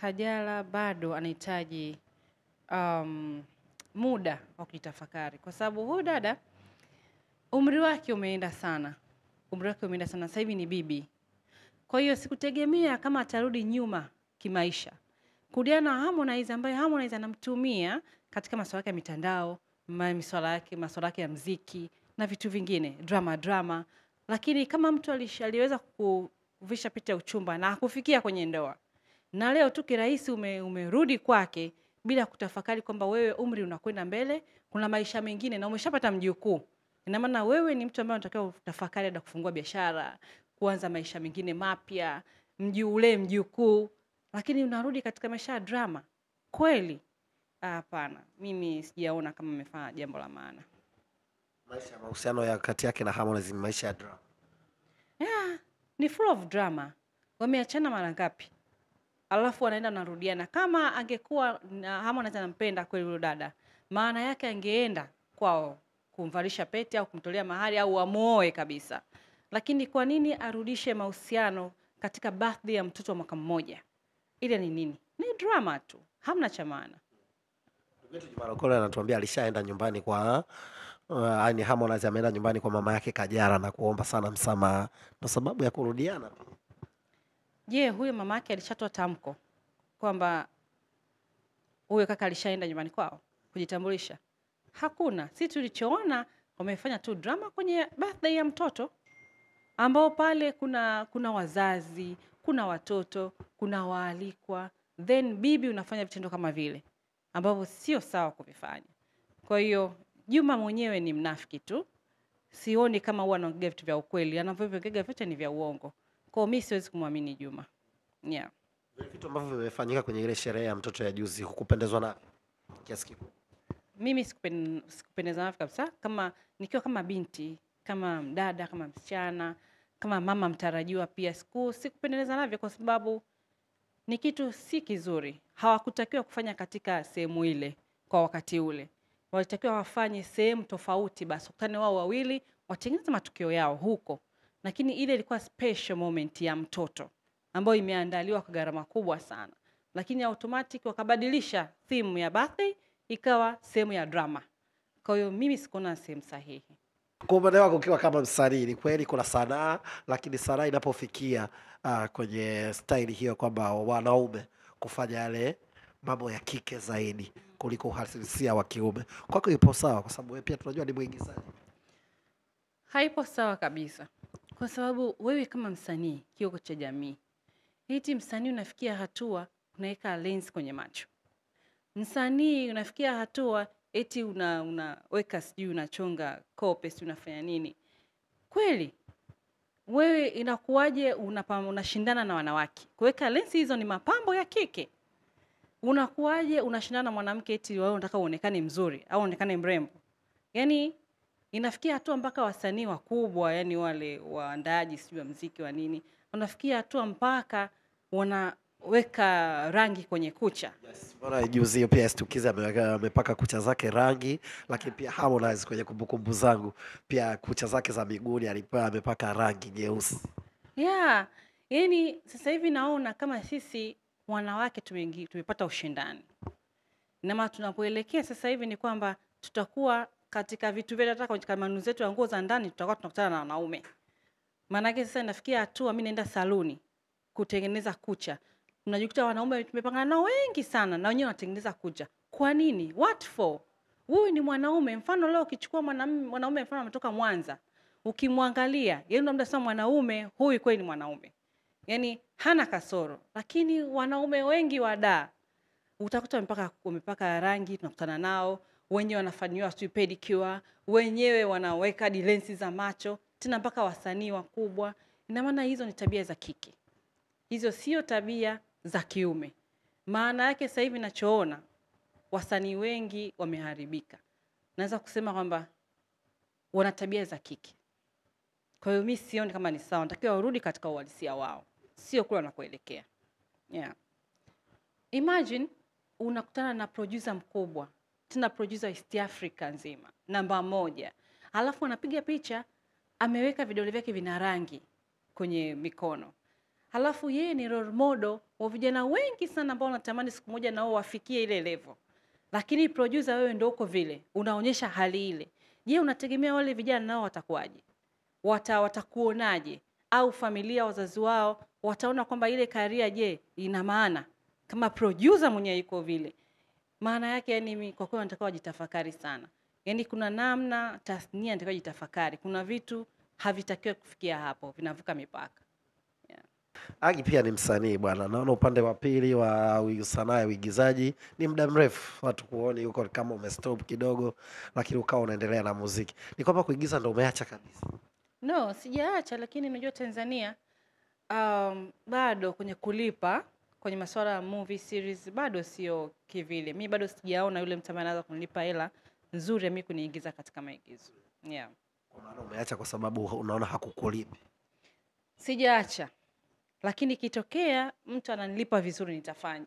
Kajala bado anahitaji muda wa kutafakari, kwa sababu huyu dada umri wake umeenda sana. Umri wake umeenda sana, sasa hivi ni bibi. Kwa hiyo sikutegemea kama atarudi nyuma kimaisha. Kurudiana na Harmonize, ambaye Harmonize anamtumia katika masuala yake ya mitandao, masuala yake ya muziki na vitu vingine, drama. Lakini kama mtu aliweza kuvisha pete ya uchumba na kufikia kwenye ndoa, na leo tu kirahisi umerudi kwake bila kutafakari kwamba wewe umri unakwenda mbele, kuna maisha mengine na umeshapata mjukuu. Ina maana wewe ni mtu ambaye unatakiwa utafakari hata kufungua biashara, kuanza maisha mengine mapya, mjukuu, lakini unarudi katika maisha ya drama. Kweli? Hapana. Mimi sijaona kama amefanya jambo la maana. Maisha, mahusiano ya kati yake na Harmonize ni maisha ya drama. Yeah, ni full of drama. Wameachana mara ngapi? Alafu wanaenda narudiana. Kama angekuwa Harmonize anampenda kweli yule dada, maana yake angeenda kwao kumvalisha pete au kumtolea mahari au amuoe kabisa. Lakini kwa nini arudishe mahusiano katika birthday ya mtoto wa mwaka mmoja? Ile ni nini? Ni drama tu. Hamna cha maana. Juma Lokole anatuambia alishaenda nyumbani kwa yani Harmonize ameenda nyumbani kwa mama yake Kajala na kuomba sana msamaha. Ndio sababu ya kurudiana. Je, huyo mama yake alishatoa tamko kwamba huyo kaka alishaenda nyumbani kwao kujitambulisha? Hakuna. Sisi tulichoona wamefanya tu drama kwenye birthday ya mtoto, ambao pale kuna wazazi, kuna watoto, kuna waalikwa, then bibi unafanya vitendo kama vile ambavyo sio sawa kuvifanya. Kwa hiyo Juma mwenyewe ni mnafiki tu. Sioni kama huwa anaongea vitu vya ukweli. Anavyoongea vitu ni vya uongo. Kwa hiyo mimi siwezi kumwamini Juma. Yeah. Vitu ambavyo vimefanyika kwenye ile sherehe ya mtoto ya juzi, hukupendezwa navyo kiasi kikubwa? Mimi sikupendezwa navyo kabisa, kama nikiwa kama binti, kama mdada, kama msichana, kama mama mtarajiwa pia sikupendezwa navyo, kwa sababu ni kitu si kizuri. Hawakutakiwa kufanya katika sehemu ile kwa wakati ule. Walitakiwa wafanye sehemu tofauti, basi wakutane wao wawili, watengeneze matukio yao huko. Lakini ile ilikuwa special moment ya mtoto ambayo imeandaliwa kwa gharama kubwa sana. Lakini automatic wakabadilisha theme ya birthday ikawa sehemu ya drama. Kwa hiyo mimi sikuona sehemu sahihi. Kwa upande wako ukiwa kama msanii, ni kweli kuna sanaa, lakini sanaa inapofikia kwenye style hiyo kwamba wanaume kufanya yale mambo ya kike zaidi kuliko uhalisia wa kiume, kwako ipo sawa? Kwa sababu wewe pia tunajua ni mwigizaji. Haipo sawa kabisa. Kwa sababu wewe kama msanii, kioo cha jamii, eti msanii unafikia hatua unaweka lens kwenye macho. Msanii unafikia hatua eti unaweka sijui unachonga kope, sijui unafanya nini. Kweli wewe inakuwaje unashindana na wanawake? Kuweka lensi hizo ni mapambo ya kike. Unakuwaje unashindana na mwanamke eti wewe unataka uonekane mzuri au uonekane mrembo? Yaani inafikia hatua mpaka wasanii wakubwa, yani wale waandaaji sijui wa muziki wa nini, wanafikia hatua mpaka wanaweka rangi kwenye kucha. Yes, bora juzi hiyo pia Stukiza amepaka kucha zake rangi, lakini pia Harmonize kwenye kumbukumbu zangu pia kucha zake za miguuni alipewa amepaka rangi nyeusi. Yeah, yani sasa hivi naona kama sisi wanawake tumepata ushindani. Na maana tunapoelekea sasa hivi ni kwamba tutakuwa katika vitu vile, hata kwenye kanuni zetu ya nguo za ndani tutakuwa tunakutana na wanaume. Maana yake sasa inafikia hatua mimi naenda saluni kutengeneza kucha, tunajikuta wanaume tumepangana nao wengi sana na wenyewe wanatengeneza kucha. Kwa nini? What for? Wewe ni mwanaume. Mfano leo ukichukua mwanaume mfano ametoka Mwanza, ukimwangalia yeye ndio mda sana mwanaume, huyu kweli ni mwanaume, yani hana kasoro. Lakini wanaume wengi wa Dar utakuta wamepaka rangi, tunakutana nao wenyewe wanafanywa sijui pedicure, wenyewe wanaweka lensi za macho, tena mpaka wasanii wakubwa. Ina maana hizo ni tabia za kike. Hizo sio tabia za kiume. Maana yake sasa hivi ninachoona wasanii wengi wameharibika. Naweza kusema kwamba wana tabia za kike. Kwa hiyo mimi sioni kama ni sawa. Natakiwa warudi katika uhalisia wao, sio kule wanakoelekea. Yeah. Imagine unakutana na producer mkubwa, tena producer East Africa nzima, namba 1. Alafu anapiga picha, ameweka vidole vyake vina rangi kwenye mikono. Halafu yeye ni role model wa vijana wengi sana ambao wanatamani siku moja nao wafikie ile level. Lakini producer wewe ndio uko vile, unaonyesha hali ile. Je, unategemea wale vijana nao watakuwaje? Watakuonaje? Au familia, wazazi wao wataona kwamba ile career je ina maana? Kama producer mwenyewe yuko vile. Maana yake yani kwa kweli nataka wajitafakari sana. Yani kuna namna tasnia nataka jitafakari. Kuna vitu havitakiwi kufikia hapo, vinavuka mipaka. Agi pia ni msanii bwana. Naona upande wa pili wa sanaa ya uigizaji ni muda mrefu watu kuoni yuko kama umestop kidogo, lakini ukawa unaendelea na muziki. Ni kwamba kuigiza ndio umeacha kabisa? No, sijaacha, lakini unajua Tanzania bado kwenye kulipa kwenye masuala ya movie series bado sio kivile. Mimi bado sijaona yule mtu ambaye anaweza kunilipa hela nzuri mimi kuniingiza katika maigizo. Yeah. Kwa maana umeacha kwa sababu unaona hakukulipi? Sijaacha. Lakini kitokea mtu ananilipa vizuri nitafanya.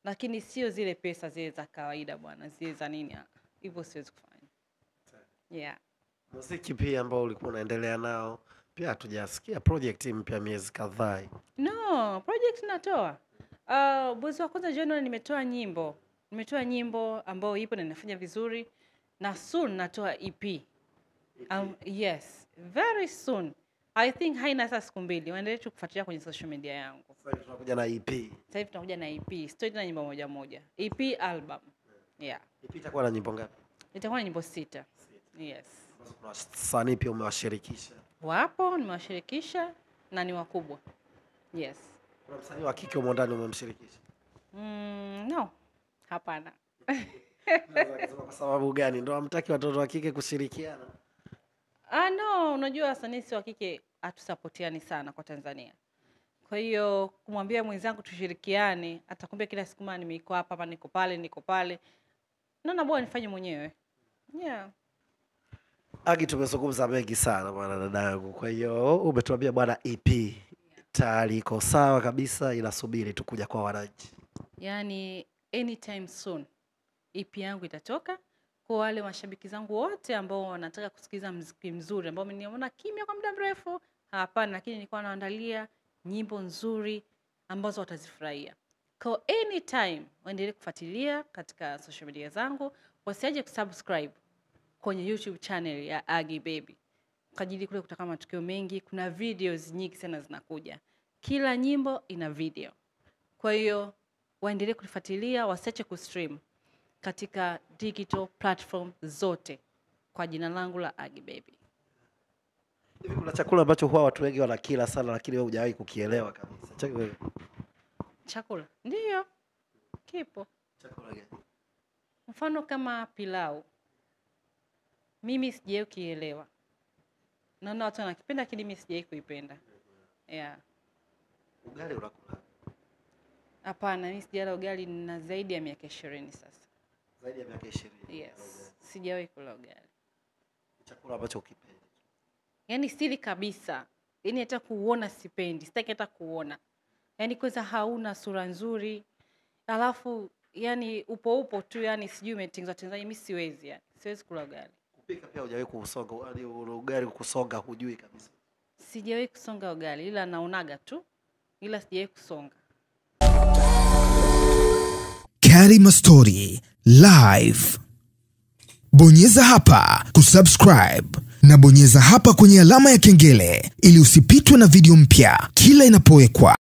Lakini sio zile pesa zile za kawaida bwana, zile za nini. Hivyo siwezi kufanya. Yeah. Muziki pia ambao ulikuwa unaendelea nao pia hatujasikia project mpya miezi kadhaa. No, project natoa. Mwezi wa kwanza January nimetoa nyimbo. Nimetoa nyimbo ambayo ipo na inafanya vizuri, na soon natoa EP. Yes, very soon. I think haina sasa siku mbili. Waendelee tu kufuatilia kwenye social media yangu. Sasa hivi tunakuja na EP. Sasa hivi tunakuja na EP. Story na nyimbo moja moja. EP album. Yeah. EP itakuwa na nyimbo ngapi? Itakuwa na nyimbo 6. Yes. Kuna wasanii pia umewashirikisha? Wapo, nimewashirikisha na ni wakubwa. Yes. Kuna msanii wa kike umo ndani umemshirikisha? No. Hapana. Kwa sababu gani? Ndio hamtaki watoto wa kike kushirikiana? No, unajua wasanii wa kike hatusapotiani sana kwa Tanzania. Kwa hiyo kumwambia mwenzangu tushirikiane, atakwambia kila siku mimi niko hapa, niko pale. Naona bora nifanye mwenyewe. Yeah. Agi, tumezungumza mengi sana bwana dadangu. Kwa hiyo umetuambia bwana EP tayari iko sawa kabisa, inasubiri tu kuja kwa wananchi. Yaani anytime soon EP yangu itatoka. Kwa wale mashabiki zangu wote ambao wanataka kusikiza muziki mzuri ambao nimeona kimya kwa muda mrefu, hapana, lakini nilikuwa naandalia nyimbo nzuri ambazo watazifurahia. Kwa anytime waendelee kufuatilia katika social media zangu, wasiaje kusubscribe kwenye YouTube channel ya Agi Baby. Kwa ajili kule kutaka matukio mengi, kuna videos nyingi sana zinakuja. Kila nyimbo ina video. Kwa hiyo waendelee kufuatilia, wasiache kustream katika digital platform zote kwa jina langu la Agi Baby. Hivi kuna chakula ambacho huwa watu wengi wanakila sana lakini wewe hujawahi kukielewa kabisa? Chakula? Ndio. Kipo. Chakula gani? Mfano kama pilau. Mimi sijawahi kuielewa. Naona watu wanakipenda lakini mimi sijawahi kuipenda. Yeah. Ugali unakula? Hapana, mimi sijala ugali na zaidi ya miaka 20 sasa. Zaidi ya miaka 20? Yes. Sijawahi kula ugali. Chakula ambacho ukipendi? Yaani sili kabisa. Yaani hata kuuona sipendi. Sitaki hata kuuona. Yaani kwanza hauna sura nzuri. Alafu yani upo tu, yani sijui umetengenezwa Tanzania, mimi siwezi yani. Siwezi kula ugali. Kupika pia hujawahi kusonga ugali, kusonga hujui kabisa? Sijawahi kusonga ugali, ila naonaga tu. Ila sijawahi kusonga. Karima Story Live. Bonyeza hapa kusubscribe na bonyeza hapa kwenye alama ya kengele ili usipitwe na video mpya kila inapowekwa.